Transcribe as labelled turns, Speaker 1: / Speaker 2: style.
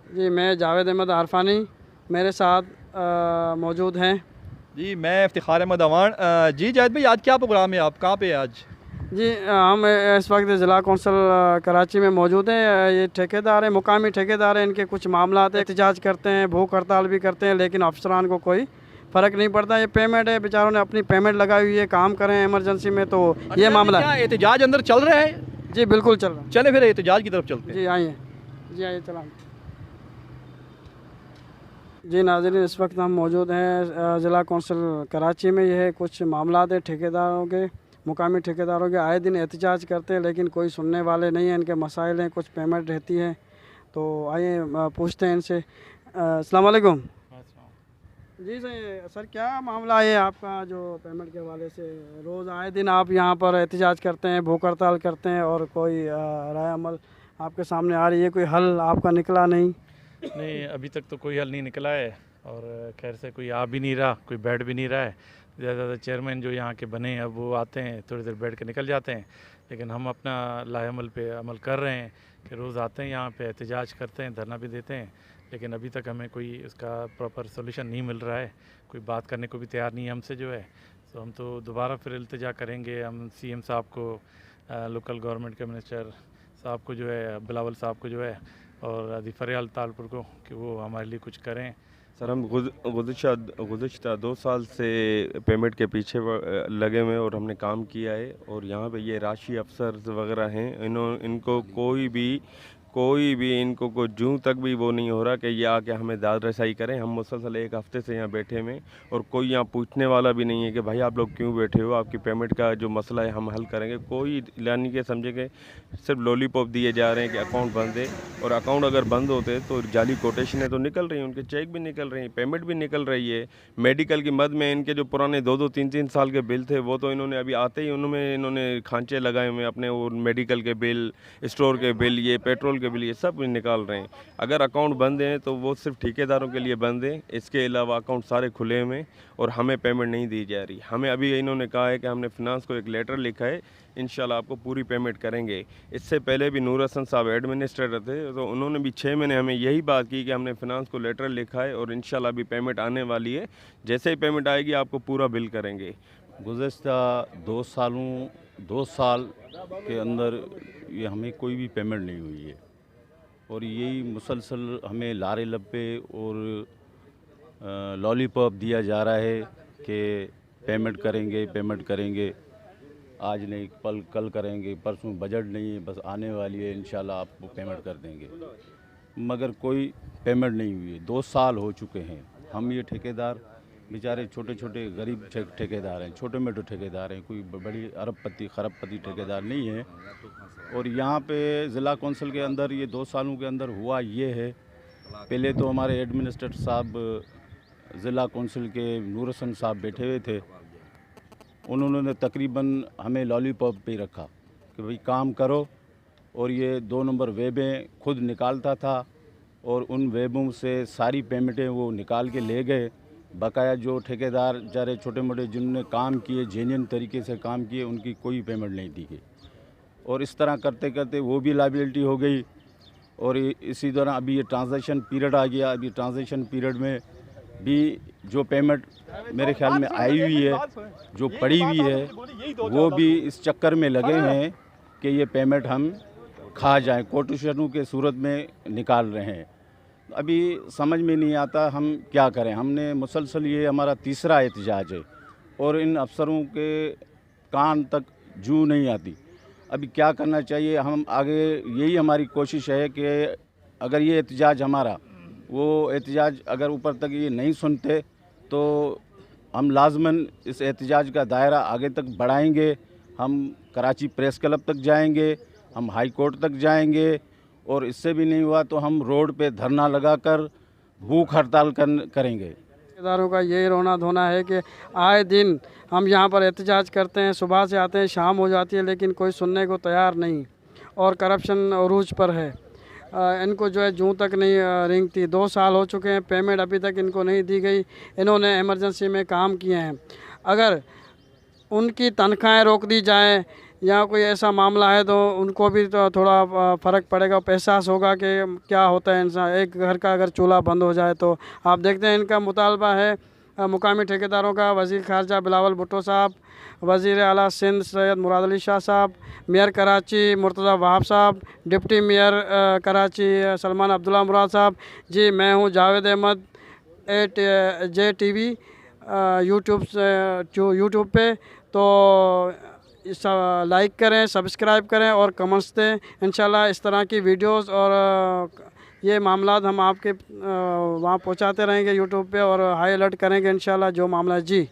Speaker 1: जी, मैं जावेद अहमद आरफानी, मेरे साथ मौजूद हैं।
Speaker 2: जी मैं इफ्तिखार अहमद अवान। जी जाहिद भाई, आज क्या प्रोग्राम है, आप कहाँ पे हैं आज?
Speaker 1: जी, हम इस वक्त ज़िला कौंसल कराची में मौजूद हैं। ये ठेकेदार हैं, मुकामी ठेकेदार हैं, इनके कुछ मामलात हैं, एहतजाज करते हैं, भूख हड़ताल भी करते हैं, लेकिन अफसरान को कोई फ़र्क नहीं पड़ता। ये पेमेंट है, बेचारों ने अपनी पेमेंट लगाई हुई है, काम करें इमरजेंसी में, तो ये मामला
Speaker 2: क्या
Speaker 1: है।
Speaker 2: एहतजाज अंदर चल रहा है?
Speaker 1: जी बिल्कुल चल रहा है।
Speaker 2: चले फिर एहतजाज की तरफ चलते हैं।
Speaker 1: जी आइए, जी आइए चला। जी नाज़रीन, इस वक्त हम मौजूद हैं ज़िला कौंसिल कराची में। यह कुछ मामलात हैं ठेकेदारों के, मुकामी ठेकेदारों के। आए दिन एहतजाज करते हैं लेकिन कोई सुनने वाले नहीं हैं। इनके मसाइल हैं, कुछ पेमेंट रहती है, तो आइए पूछते हैं इनसे। अस्सलाम वालेकुम। जी सर, क्या मामला है आपका जो पेमेंट के हवाले से? रोज़ आए दिन आप यहाँ पर एहतजाज करते हैं, भूख हड़ताल करते हैं, और कोई राय अमल आपके सामने आ रही है, कोई हल आपका निकला नहीं?
Speaker 3: नहीं, अभी तक तो कोई हल नहीं निकला है, और खैर से कोई आ भी नहीं रहा, कोई बैठ भी नहीं रहा है। ज़्यादा चेयरमैन जो यहाँ के बने हैं अब वो आते हैं, थोड़ी देर बैठ के निकल जाते हैं, लेकिन हम अपना लाएअमल पे अमल कर रहे हैं कि रोज़ आते हैं यहाँ पे, एहतजाज करते हैं, धरना भी देते हैं, लेकिन अभी तक हमें कोई इसका प्रॉपर सोल्यूशन नहीं मिल रहा है। कोई बात करने को भी तैयार नहीं है हमसे जो है। तो हम तो दोबारा फिर इल्तिजा करेंगे हम सीएम साहब को, लोकल गवर्नमेंट के मिनिस्टर साहब को जो है, बिलावल साहब को जो है, और अधिफरियाल तालपुर को, कि वो हमारे लिए कुछ करें।
Speaker 4: सर, हम गुज़िश्ता 2 साल से पेमेंट के पीछे लगे हुए हैं और हमने काम किया है। और यहाँ पे ये राशि अफसर वगैरह हैं, इनको कोई भी इनको को जूं तक भी वो नहीं हो रहा कि ये आके हमें दाद रसाई करें। हम मुसलसल 1 हफ्ते से यहाँ बैठे हुए हैं और कोई यहाँ पूछने वाला भी नहीं है कि भाई आप लोग क्यों बैठे हो, आपकी पेमेंट का जो मसला है हम हल करेंगे। कोई लानी के समझे कि सिर्फ लॉलीपॉप दिए जा रहे हैं कि अकाउंट बंद है। और अकाउंट अगर बंद होते तो जाली कोटेशनें तो निकल रही हैं, उनके चेक भी निकल रही हैं, पेमेंट भी निकल रही है। मेडिकल की मद में इनके जो पुराने 2-2, 3-3 साल के बिल थे वो तो इन्होंने अभी आते ही उनमें इन्होंने खांचे लगाए हुए अपने, वो मेडिकल के बिल, स्टोर के बिल, ये पेट्रोल के बिल, ये सब निकाल रहे हैं। अगर अकाउंट बंद हैं तो वो सिर्फ ठेकेदारों के लिए बंद है, इसके अलावा अकाउंट सारे खुले हुए हैं और हमें पेमेंट नहीं दी जा रही। हमें अभी इन्होंने कहा है कि हमने फिनांस को एक लेटर लिखा है, इंशाल्लाह आपको पूरी पेमेंट करेंगे। इससे पहले भी नूर हसन साहब एडमिनिस्ट्रेटर थे, तो उन्होंने भी 6 महीने हमें यही बात की कि हमने फिनांस को लेटर लिखा है और इंशाल्लाह अभी पेमेंट आने वाली है। जैसे ही पेमेंट आएगी आपको पूरा बिल करेंगे।
Speaker 5: गुज़श्ता 2 साल के अंदर ये हमें कोई भी पेमेंट नहीं हुई है, और यही मुसलसल हमें लारे लब्बे और लॉलीपॉप दिया जा रहा है कि पेमेंट करेंगे, पेमेंट करेंगे, आज नहीं कल करेंगे, परसों बजट नहीं है, बस आने वाली है, इंशाल्लाह आपको पेमेंट कर देंगे। मगर कोई पेमेंट नहीं हुई है। 2 साल हो चुके हैं। हम ये ठेकेदार बेचारे छोटे छोटे गरीब ठेकेदार हैं, छोटे मोटे ठेकेदार हैं, कोई बड़ी अरबपति खरबपति ठेकेदार नहीं है। और यहाँ पे ज़िला कौंसिल के अंदर ये 2 सालों के अंदर हुआ ये है, पहले तो हमारे एडमिनिस्ट्रेटर साहब ज़िला कौंसिल के नूर हसन साहब बैठे हुए थे, उन्होंने तकरीबन हमें लॉलीपॉप पे रखा कि भाई काम करो, और ये 2 नंबर वेबें खुद निकालता था और उन वेबों से सारी पेमेंटें वो निकाल के ले गए। बकाया जो ठेकेदार बेचारे छोटे मोटे जिन्होंने काम किए, जेन्युइन तरीके से काम किए, उनकी कोई पेमेंट नहीं दी गई। और इस तरह करते करते वो भी लायबिलिटी हो गई। और इसी दौरान अभी ये ट्रांजैक्शन पीरियड आ गया। अभी ट्रांजैक्शन पीरियड में भी जो पेमेंट मेरे ख्याल में आई हुई है, जो पड़ी हुई है, वो भी इस चक्कर में लगे हुए हैं कि ये पेमेंट हम खा जाएं, कोटेशनों के सूरत में निकाल रहे हैं। अभी समझ में नहीं आता हम क्या करें। हमने मुसलसल, ये हमारा तीसरा एहतजाज है और इन अफसरों के कान तक जू नहीं आती। अभी क्या करना चाहिए, हम आगे यही हमारी कोशिश है कि अगर ये एहतजाज हमारा, वो एहतजाज अगर ऊपर तक ये नहीं सुनते तो हम लाजमन इस एहतजाज का दायरा आगे तक बढ़ाएंगे। हम कराची प्रेस क्लब तक जाएंगे, हम हाई कोर्ट तक जाएंगे, और इससे भी नहीं हुआ तो हम रोड पे धरना लगाकर भूख हड़ताल करेंगे।
Speaker 1: ठेकेदारों का यही रोना धोना है कि आए दिन हम यहाँ पर एहतजाज करते हैं, सुबह से आते हैं, शाम हो जाती है, लेकिन कोई सुनने को तैयार नहीं, और करप्शन अरूज पर है। इनको जो है जूं तक नहीं रेंगती। 2 साल हो चुके हैं, पेमेंट अभी तक इनको नहीं दी गई। इन्होंने इमरजेंसी में काम किए हैं। अगर उनकी तनख्वाहें रोक दी जाएं यहाँ कोई ऐसा मामला है तो उनको भी तो थोड़ा फ़र्क पड़ेगा, एहसास होगा कि क्या होता है इंसान, एक घर का अगर चूल्हा बंद हो जाए तो। आप देखते हैं इनका मुतालबा है मुकामी ठेकेदारों का, वज़ीर ख़ारजा बिलावल भुट्टो साहब, वज़ीर आला सिंध सैयद मुराद अली शाह साहब, मेयर कराची मुर्तज़ा वहाब साहब, डिप्टी मेयर कराची सलमान अब्दुल्ला मुराद साहब। जी मैं हूँ जावेद अहमद JTV यूट्यूब पे। तो इस लाइक करें, सब्सक्राइब करें और कमेंट्स दें। इंशाल्लाह इस तरह की वीडियोस और ये मामलात हम आपके वहाँ पहुँचाते रहेंगे यूट्यूब पे और हाई अलर्ट करेंगे इंशाल्लाह जो मामला। जी।